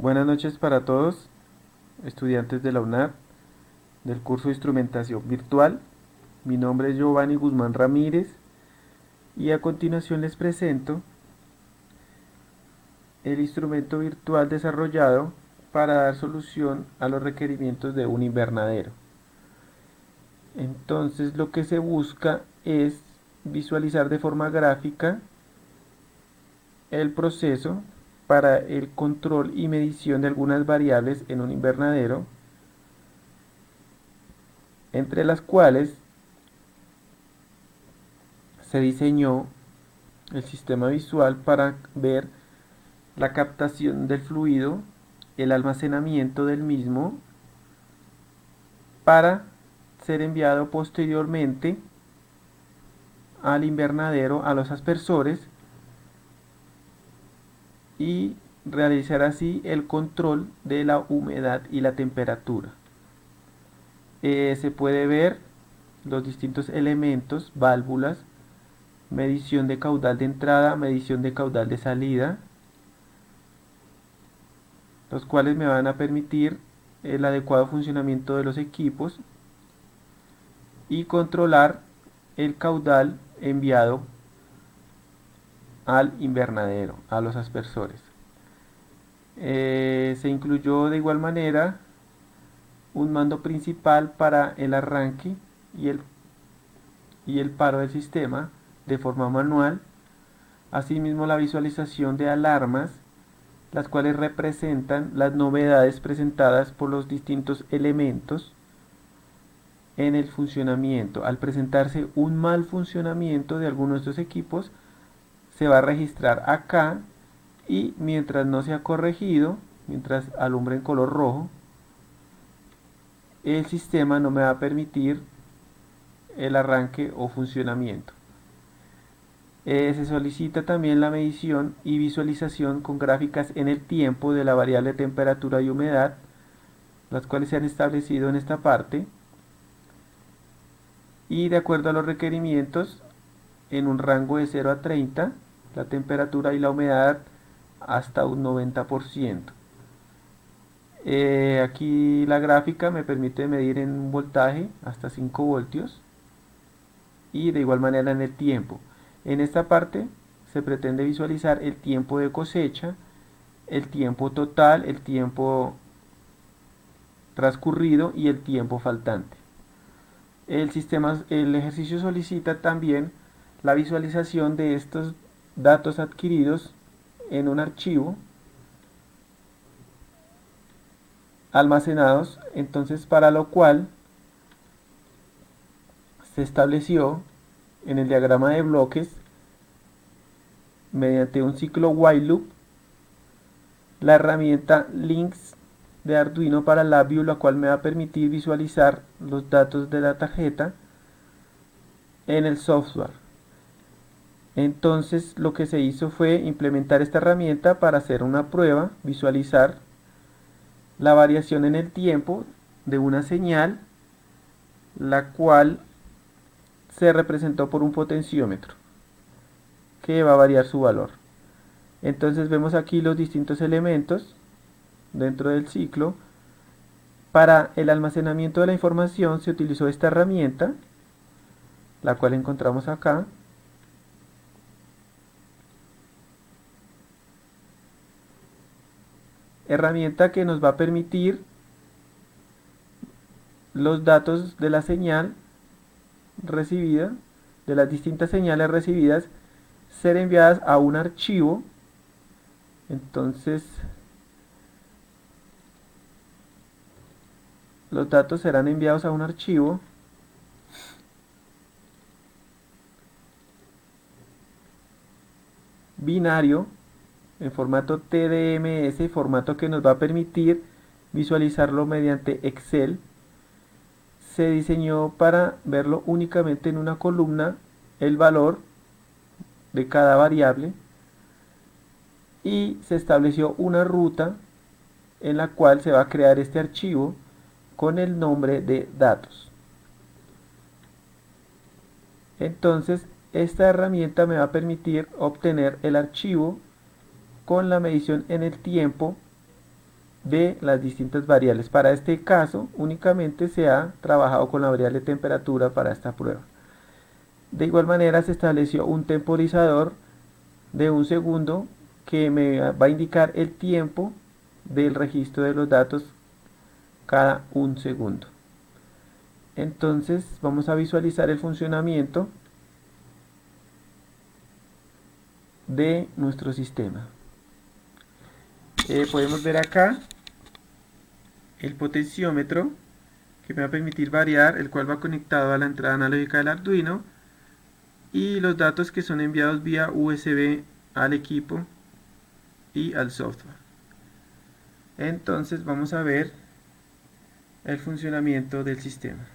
Buenas noches para todos, estudiantes de la UNAD, del curso de Instrumentación Virtual. Mi nombre es Giovanni Guzmán Ramírez y a continuación les presento el instrumento virtual desarrollado para dar solución a los requerimientos de un invernadero. Entonces lo que se busca es visualizar de forma gráfica el proceso para el control y medición de algunas variables en un invernadero, entre las cuales se diseñó el sistema visual para ver la captación del fluido, el almacenamiento del mismo, para ser enviado posteriormente al invernadero, a los aspersores, y realizar así el control de la humedad y la temperatura. Se puede ver los distintos elementos, válvulas, medición de caudal de entrada, medición de caudal de salida, los cuales me van a permitir el adecuado funcionamiento de los equipos y controlar el caudal enviado al invernadero, a los aspersores. Se incluyó de igual manera un mando principal para el arranque y el paro del sistema de forma manual, asimismo la visualización de alarmas, las cuales representan las novedades presentadas por los distintos elementos en el funcionamiento. Al presentarse un mal funcionamiento de alguno de estos equipos, se va a registrar acá, y mientras no sea corregido, mientras alumbre en color rojo, el sistema no me va a permitir el arranque o funcionamiento. Se solicita también la medición y visualización con gráficas en el tiempo de la variable temperatura y humedad, las cuales se han establecido en esta parte, y de acuerdo a los requerimientos, en un rango de 0 a 30, la temperatura y la humedad hasta un 90%. Aquí la gráfica me permite medir en un voltaje hasta 5 voltios y de igual manera en el tiempo. En esta parte se pretende visualizar el tiempo de cosecha, el tiempo total, el tiempo transcurrido y el tiempo faltante. El ejercicio solicita también la visualización de estos datos adquiridos en un archivo almacenados, entonces para lo cual se estableció en el diagrama de bloques, mediante un ciclo while loop, la herramienta Links de Arduino para LabVIEW, la cual me va a permitir visualizar los datos de la tarjeta en el software. Entonces lo que se hizo fue implementar esta herramienta para hacer una prueba, visualizar la variación en el tiempo de una señal, la cual se representó por un potenciómetro que va a variar su valor. Entonces vemos aquí los distintos elementos dentro del ciclo. Para el almacenamiento de la información se utilizó esta herramienta, la cual encontramos acá. Herramienta que nos va a permitir los datos de la señal recibida, de las distintas señales recibidas, ser enviadas a un archivo. Entonces los datos serán enviados a un archivo binario en formato TDMS, formato que nos va a permitir visualizarlo mediante Excel. Se diseñó para verlo únicamente en una columna, el valor de cada variable, y se estableció una ruta en la cual se va a crear este archivo con el nombre de datos. Entonces esta herramienta me va a permitir obtener el archivo con la medición en el tiempo de las distintas variables. Para este caso únicamente se ha trabajado con la variable temperatura para esta prueba. De igual manera se estableció un temporizador de 1 segundo que me va a indicar el tiempo del registro de los datos cada 1 segundo. Entonces vamos a visualizar el funcionamiento de nuestro sistema. Podemos ver acá el potenciómetro que me va a permitir variar, el cual va conectado a la entrada analógica del Arduino, y los datos que son enviados vía USB al equipo y al software. Entonces vamos a ver el funcionamiento del sistema.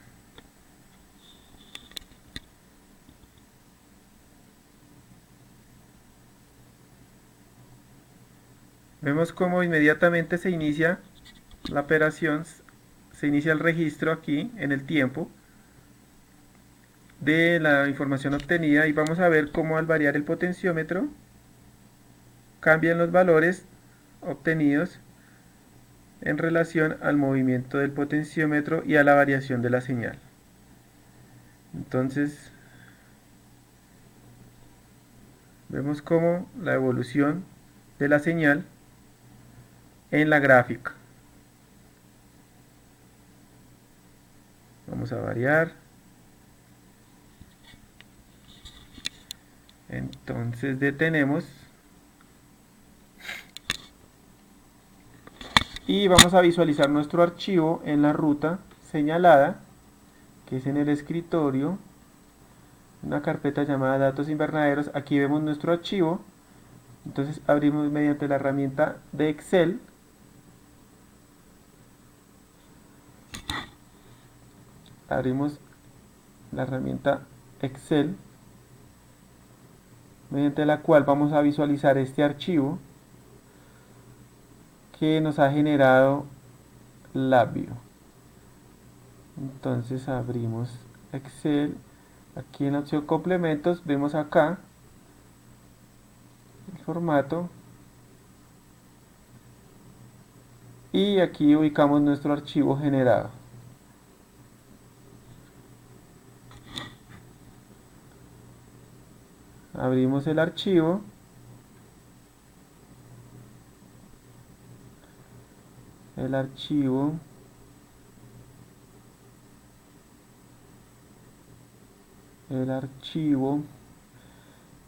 Vemos cómo inmediatamente se inicia la operación, se inicia el registro aquí en el tiempo de la información obtenida, y vamos a ver cómo al variar el potenciómetro cambian los valores obtenidos en relación al movimiento del potenciómetro y a la variación de la señal. Entonces vemos cómo la evolución de la señal en la gráfica. Vamos a variar. Entonces detenemos y vamos a visualizar nuestro archivo en la ruta señalada, que es en el escritorio, una carpeta llamada datos invernaderos. Aquí vemos nuestro archivo. Entonces abrimos mediante la herramienta de Excel. Abrimos la herramienta Excel, mediante la cual vamos a visualizar este archivo que nos ha generado LabVIEW. Entonces abrimos Excel, aquí en la opción complementos vemos acá el formato y aquí ubicamos nuestro archivo generado. Abrimos el archivo. El archivo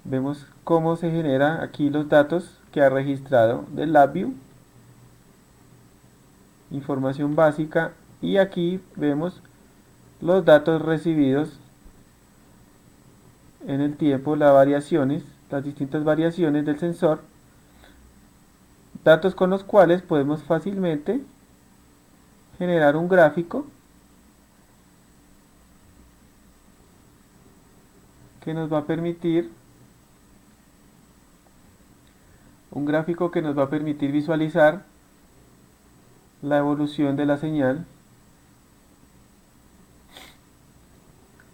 vemos cómo se genera aquí los datos que ha registrado del LabVIEW, información básica, y aquí vemos los datos recibidos en el tiempo, las distintas variaciones del sensor, datos con los cuales podemos fácilmente generar un gráfico que nos va a permitir visualizar la evolución de la señal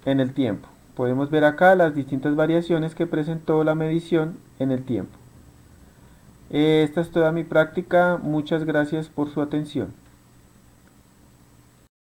en el tiempo. Podemos ver acá las distintas variaciones que presentó la medición en el tiempo. Esta es toda mi práctica. Muchas gracias por su atención.